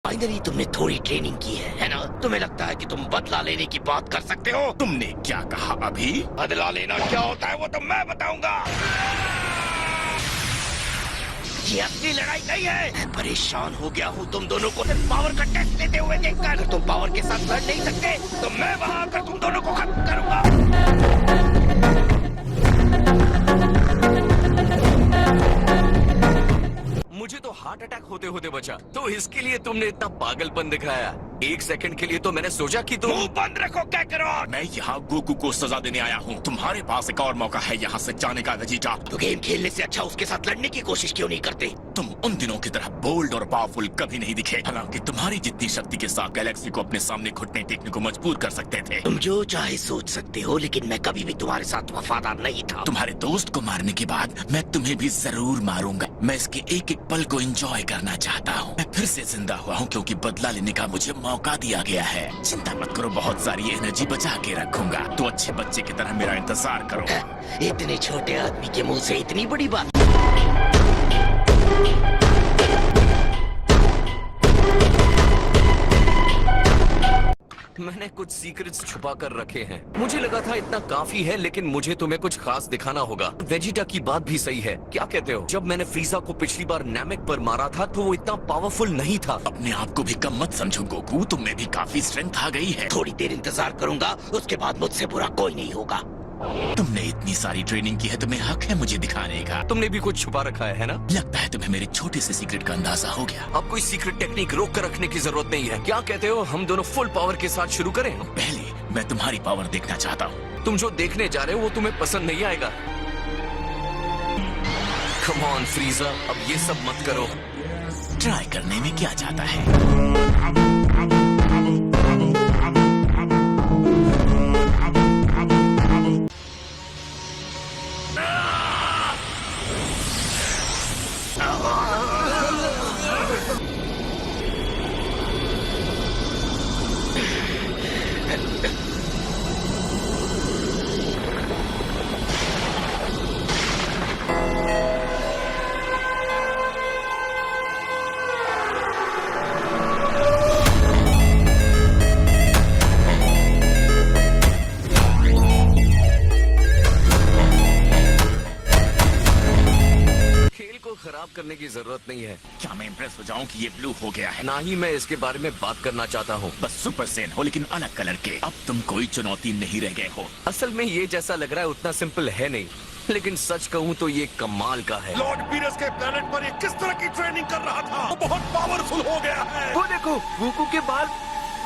Finally तुमने थोड़ी training की है ना? तुम्हें लगता है कि तुम बदला लेने की बात कर सकते हो? तुमने क्या कहा अभी? बदला लेना क्या होता है वो तो मैं बताऊंगा। ये असली लड़ाई नहीं है। मैं परेशान हो गया हूँ तुम दोनों को पावर का टेस्ट लेते हुए देखकर। अगर तुम पावर के साथ लड़ नहीं सकते तो मैं वहाँ आकर तुम दोनों को खत्म करूंगा। मुझे तो हार्ट अटैक होते होते बचा, तो इसके लिए तुमने इतना पागलपन दिखाया। एक सेकंड के लिए तो मैंने सोचा कि तुम मुंह बंद रखो क्या करो। मैं यहाँ गोकू को सजा देने आया हूँ। तुम्हारे पास एक और मौका है यहाँ से जाने का वेजिटा। तो गेम खेलने से अच्छा उसके साथ लड़ने की कोशिश क्यों नहीं करते? तुम उन दिनों की तरह बोल्ड और पावरफुल कभी नहीं दिखे। हालांकि तुम्हारी जितनी शक्ति के साथ गैलेक्सी को अपने सामने घुटने टेकने को मजबूर कर सकते थे। तुम जो चाहे सोच सकते हो, लेकिन मैं कभी भी तुम्हारे साथ वफादार नहीं था। तुम्हारे दोस्त को मारने के बाद मैं तुम्हें भी जरूर मारूंगा। मैं इसके एक एक पल को एंजॉय करना चाहता हूँ। मैं फिर से जिंदा हुआ हूँ क्योंकि बदला लेने का मुझे मौका दिया गया है। चिंता मत करो, बहुत सारी एनर्जी बचा के रखूंगा। तो अच्छे बच्चे की तरह मेरा इंतजार करो। इतने छोटे आदमी के मुंह से इतनी बड़ी बात। मैंने कुछ सीक्रेट्स छुपा कर रखे हैं। मुझे लगा था इतना काफी है, लेकिन मुझे तुम्हें कुछ खास दिखाना होगा। वेजिटा की बात भी सही है, क्या कहते हो? जब मैंने फ्रीजा को पिछली बार नामेक पर मारा था तो वो इतना पावरफुल नहीं था। अपने आप को भी कम मत समझो गोकू, तुम में भी काफी स्ट्रेंथ आ गई है। थोड़ी देर इंतजार करूंगा, उसके बाद मुझसे बुरा कोई नहीं होगा। तुमने इतनी सारी ट्रेनिंग की है, तुम्हें हक है मुझे दिखाने का। तुमने भी कुछ छुपा रखा है ना? लगता है तुम्हें मेरे छोटे से सीक्रेट का अंदाजा हो गया। अब कोई सीक्रेट टेक्निक रोक कर रखने की जरूरत नहीं है। क्या कहते हो, हम दोनों फुल पावर के साथ शुरू करें? पहले मैं तुम्हारी पावर देखना चाहता हूँ। तुम जो देखने जा रहे हो वो तुम्हें पसंद नहीं आएगा। कम ऑन फ्रीजा, अब ये सब मत करो। ट्राई करने में क्या जाता है। खराब करने की जरूरत नहीं है। क्या मैं इम्प्रेस हो जाऊं कि ये ब्लू हो गया है? ना ही मैं इसके बारे में बात करना चाहता हूँ। बस सुपर सेन हो, लेकिन अलग कलर के। अब तुम कोई चुनौती नहीं रह गए हो। असल में ये जैसा लग रहा है उतना सिंपल है नहीं, लेकिन सच कहूँ तो ये कमाल का है। लॉर्ड पीरस के प्लेनेट पर ये किस तरह की ट्रेनिंग कर रहा था, वो बहुत पावरफुल हो गया है। वो देखो, गोकू के बाल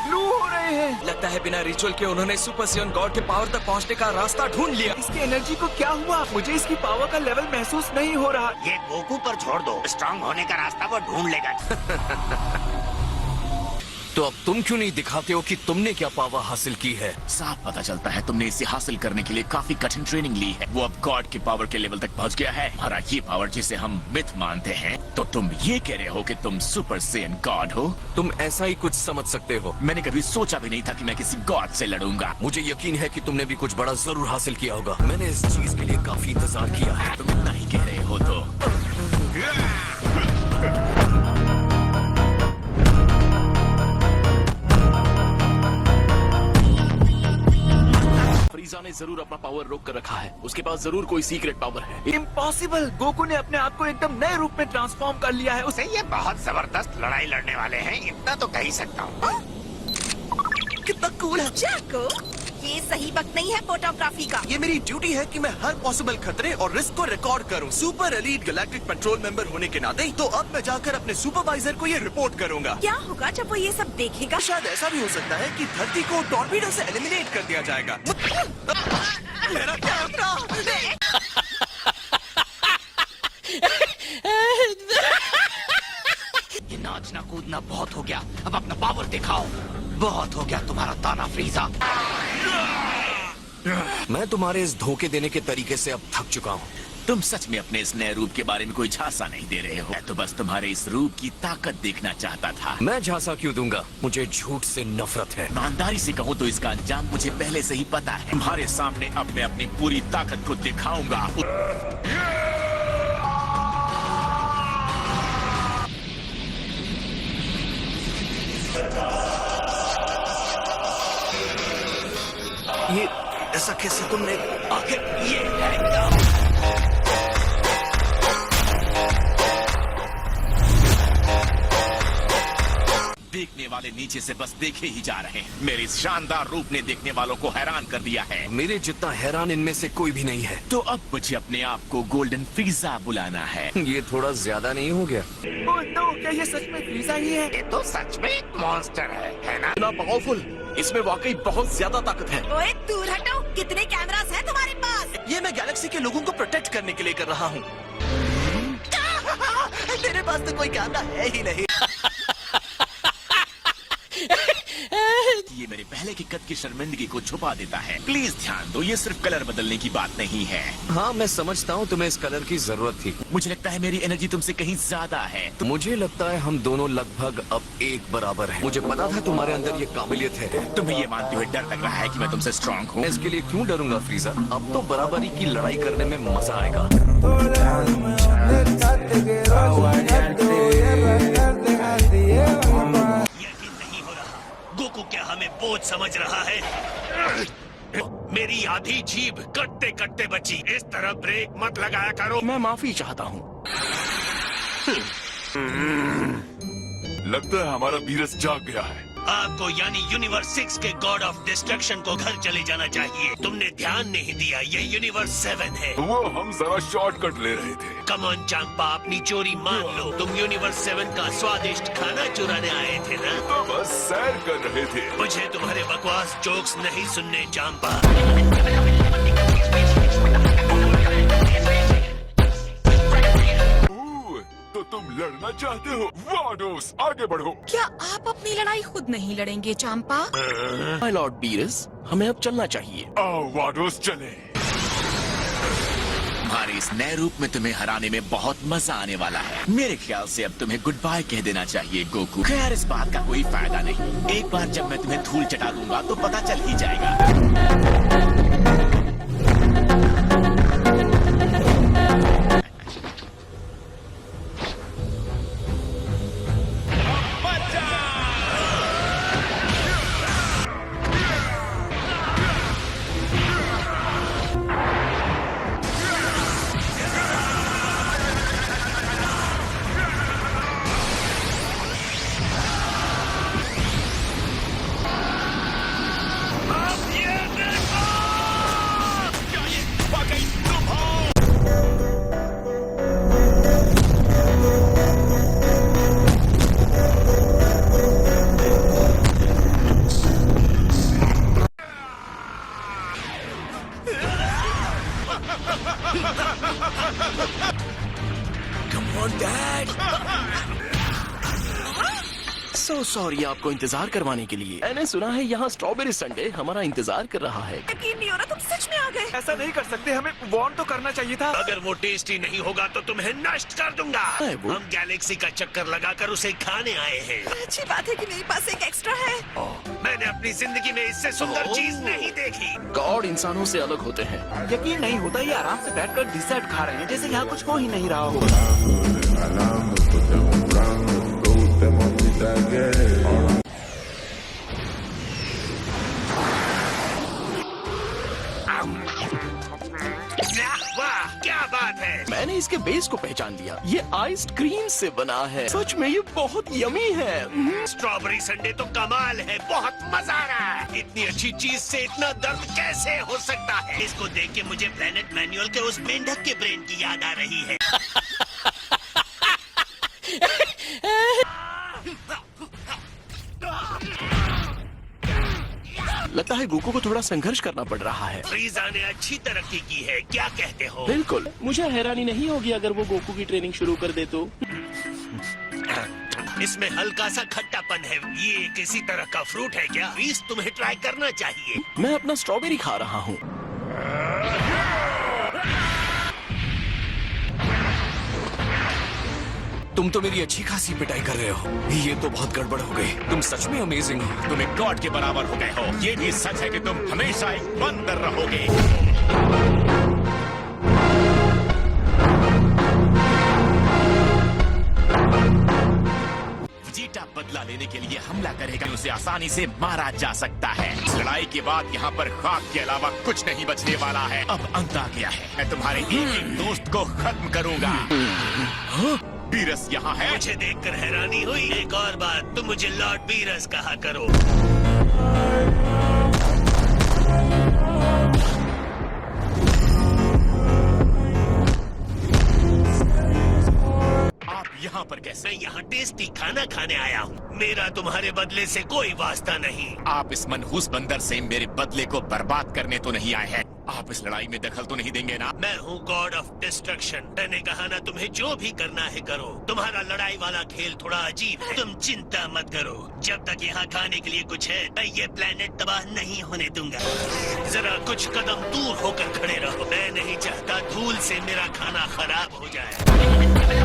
ब्लू हो रहे हैं। लगता है बिना रिचुअल के उन्होंने सुपर सियन गॉड के पावर तक पहुंचने का रास्ता ढूंढ लिया। इसकी एनर्जी को क्या हुआ? मुझे इसकी पावर का लेवल महसूस नहीं हो रहा। ये गोकू पर छोड़ दो, स्ट्रांग होने का रास्ता वो ढूंढ लेगा। तो अब तुम क्यों नहीं दिखाते हो कि तुमने क्या पावर हासिल की है? साफ पता चलता है तुमने इसे हासिल करने के लिए काफी कठिन ट्रेनिंग ली है। वो अब गॉड के पावर के लेवल तक पहुंच गया है। हमारा ये पावर जिसे हम मिथ मानते हैं, तो तुम ये कह रहे हो कि तुम सुपर सेन गॉड हो? तुम ऐसा ही कुछ समझ सकते हो। मैंने कभी सोचा भी नहीं था कि मैं किसी गॉड से लड़ूंगा। मुझे यकीन है कि तुमने भी कुछ बड़ा जरूर हासिल किया होगा। मैंने इस चीज के लिए काफी इंतजार किया है। तुम इतना ही कह रहे हो तो फ्रीजा ने जरूर अपना पावर रोक कर रखा है। उसके पास जरूर कोई सीक्रेट पावर है। इम्पॉसिबल! गोकू ने अपने आप को एकदम नए रूप में ट्रांसफॉर्म कर लिया है। उसे ये बहुत जबरदस्त लड़ाई लड़ने वाले हैं, इतना तो कह ही सकता हूँ। कितना कूल है। जाको, ये सही वक्त नहीं है फोटोग्राफी का। ये मेरी ड्यूटी है कि मैं हर पॉसिबल खतरे और रिस्क को रिकॉर्ड करूं। Super elite galactic petrol member होने के नाते तो अब मैं जाकर अपने सुपरवाइजर को ये रिपोर्ट करूंगा। क्या होगा जब वो ये सब देखेगा? शायद ऐसा भी हो सकता है कि धरती को टॉर्पीडो से एलिमिनेट कर दिया जाएगा। मेरा कैमरा! ये नाचना कूदना बहुत हो गया, अब अपना पावर दिखाओ। बहुत हो गया तुम्हारा ताना फ्रीजा। मैं तुम्हारे इस धोखे देने के तरीके से अब थक चुका हूँ। तुम सच में अपने इस नए रूप के बारे में कोई झांसा नहीं दे रहे हो। मैं तो बस तुम्हारे इस रूप की ताकत देखना चाहता था। मैं झांसा क्यों दूंगा? मुझे झूठ से नफरत है। ईमानदारी से कहूँ तो इसका अंजाम मुझे पहले से ही पता है। तुम्हारे सामने अब मैं अपनी पूरी ताकत को दिखाऊंगा। ये ऐसा कैसे तुमने? आखिर ये है क्या? देखने वाले नीचे से बस देखे ही जा रहे हैं। मेरे इस शानदार रूप ने देखने वालों को हैरान कर दिया है। मेरे जितना हैरान इनमें से कोई भी नहीं है। तो अब मुझे अपने आप को गोल्डन फ्रीजा बुलाना है। ये थोड़ा ज्यादा नहीं हो गया? ओह नो, क्या ये सच में फ्रीजा ही है? ये तो सच में एक मॉन्स्टर है ना? इतना पावरफुल, इसमें वाकई बहुत ज्यादा ताकत है। ओए दूर हटो, कितने कैमरास हैं तुम्हारे पास? ये मैं गैलेक्सी के लोगों को प्रोटेक्ट करने के लिए कर रहा हूँ। तेरे पास तो कोई कैमरा है ही नहीं। ये मेरे पहले के कद की शर्मिंदगी को छुपा देता है। प्लीज ध्यान दो, ये सिर्फ कलर बदलने की बात नहीं है। हाँ, मैं समझता हूँ तुम्हें इस कलर की जरूरत थी। मुझे लगता है मेरी एनर्जी तुमसे कहीं ज्यादा है। मुझे लगता है हम दोनों लगभग अब एक बराबर हैं। मुझे पता था तुम्हारे अंदर ये काबिलियत है। तुम्हें ये मानते हुए डर लग रहा है कि मैं तुमसे स्ट्रांग हूँ? मैं इसके लिए क्यों डरूंगा फ्रीजा? अब तो बराबरी की लड़ाई करने में मजा आएगा। यकीन नहीं हो रहा, गोकू क्या हमें बोझ समझ रहा है? मेरी आधी जीभ कटते कटते बची। इस तरह ब्रेक मत लगाया करो। मैं माफी चाहता हूँ। लगता है हमारा वीरस जाग गया है। आपको यानी यूनिवर्स 6 के गॉड ऑफ डिस्ट्रक्शन को घर चले जाना चाहिए। तुमने ध्यान नहीं दिया, ये यूनिवर्स 7 है। वो हम जरा शॉर्टकट ले रहे थे। कम ऑन चांपा, अपनी चोरी मान लो। तुम यूनिवर्स 7 का स्वादिष्ट खाना चुराने आए थे ना? तो बस सैर कर रहे थे। मुझे तुम्हारे बकवास जोक्स नहीं सुनने चांपा। तो तुम लड़ना चाहते हो? वाडोस, आगे बढ़ो। क्या आप अपनी लड़ाई खुद नहीं लड़ेंगे चांपा? माय लॉर्ड बीरस, हमें अब चलना चाहिए। आओ वाडोस, चले। तुम्हारे इस नए रूप में तुम्हें हराने में बहुत मजा आने वाला है। मेरे ख्याल से अब तुम्हें गुड बाय कह देना चाहिए गोकू। खैर, इस बात का कोई फायदा नहीं। एक बार जब मैं तुम्हें धूल चटा दूंगा तो पता चल ही जाएगा। सो सॉरी आपको इंतजार करवाने के लिए। मैंने सुना है यहाँ स्ट्रॉबेरी संडे हमारा इंतजार कर रहा है। यकीन नहीं हो रहा, तुम सच में आ गए। ऐसा नहीं कर सकते, हमें वार्न तो करना चाहिए था। अगर वो टेस्टी नहीं होगा तो तुम्हें नष्ट कर दूंगा। वो? हम गैलेक्सी का चक्कर लगाकर उसे खाने आए हैं। अच्छी बात है कि मेरे पास एक एक्स्ट्रा है। मैंने अपनी जिंदगी में इससे सुंदर चीज नहीं देखी। गॉड इंसानों से अलग होते हैं। यकीन नहीं होता, ये आराम से बैठकर डिजर्ट खा रहे हैं जैसे यहाँ कुछ हो ही नहीं रहा हो। वाह, क्या बात है। मैंने इसके बेस को पहचान लिया। ये आइस्ड क्रीम से बना है। सच में ये बहुत यमी है। स्ट्रॉबेरी संडे तो कमाल है, बहुत मजा आ रहा है। इतनी अच्छी चीज से इतना दर्द कैसे हो सकता है? इसको देख के मुझे प्लेनेट मैनुअल के उस मेंढक के ब्रेन की याद आ रही है। लगता है गोकू को थोड़ा संघर्ष करना पड़ रहा है। फ्रीजा ने अच्छी तरक्की की है, क्या कहते हो? बिल्कुल, मुझे हैरानी नहीं होगी अगर वो गोकू की ट्रेनिंग शुरू कर दे तो। इसमें हल्का सा खट्टापन है। ये किसी तरह का फ्रूट है क्या? फ्रीज, तुम्हें ट्राई करना चाहिए। मैं अपना स्ट्रॉबेरी खा रहा हूँ। तुम तो मेरी अच्छी खासी पिटाई कर रहे हो। ये तो बहुत गड़बड़ हो गई। तुम सच में अमेजिंग हो। तुम एक गॉड के बराबर हो गए हो। ये भी सच है कि तुम हमेशा एक बंदर रहोगे। वेजिटा बदला लेने के लिए हमला करेगा उसे आसानी से मारा जा सकता है। इस लड़ाई के बाद यहाँ पर खाक के अलावा कुछ नहीं बचने वाला है। अब अंत आ गया है। मैं तुम्हारे एक एक दोस्त को खत्म करूंगा। बीरस यहाँ है। मुझे देखकर हैरानी हुई। एक और बात, तुम मुझे लॉर्ड बीरस कहा करो। आप यहाँ पर कैसे? मैं यहाँ टेस्टी खाना खाने आया हूँ। मेरा तुम्हारे बदले से कोई वास्ता नहीं। आप इस मनहूस बंदर से मेरे बदले को बर्बाद करने तो नहीं आए हैं। आप इस लड़ाई में दखल तो नहीं देंगे ना? मैं हूँ गॉड ऑफ डिस्ट्रक्शन। मैंने कहा ना, तुम्हें जो भी करना है करो। तुम्हारा लड़ाई वाला खेल थोड़ा अजीब है। तुम चिंता मत करो। जब तक यहाँ खाने के लिए कुछ है, मैं ये प्लेनेट तबाह नहीं होने दूंगा। जरा कुछ कदम दूर होकर खड़े रहो। मैं नहीं चाहता धूल से मेरा खाना खराब हो जाए।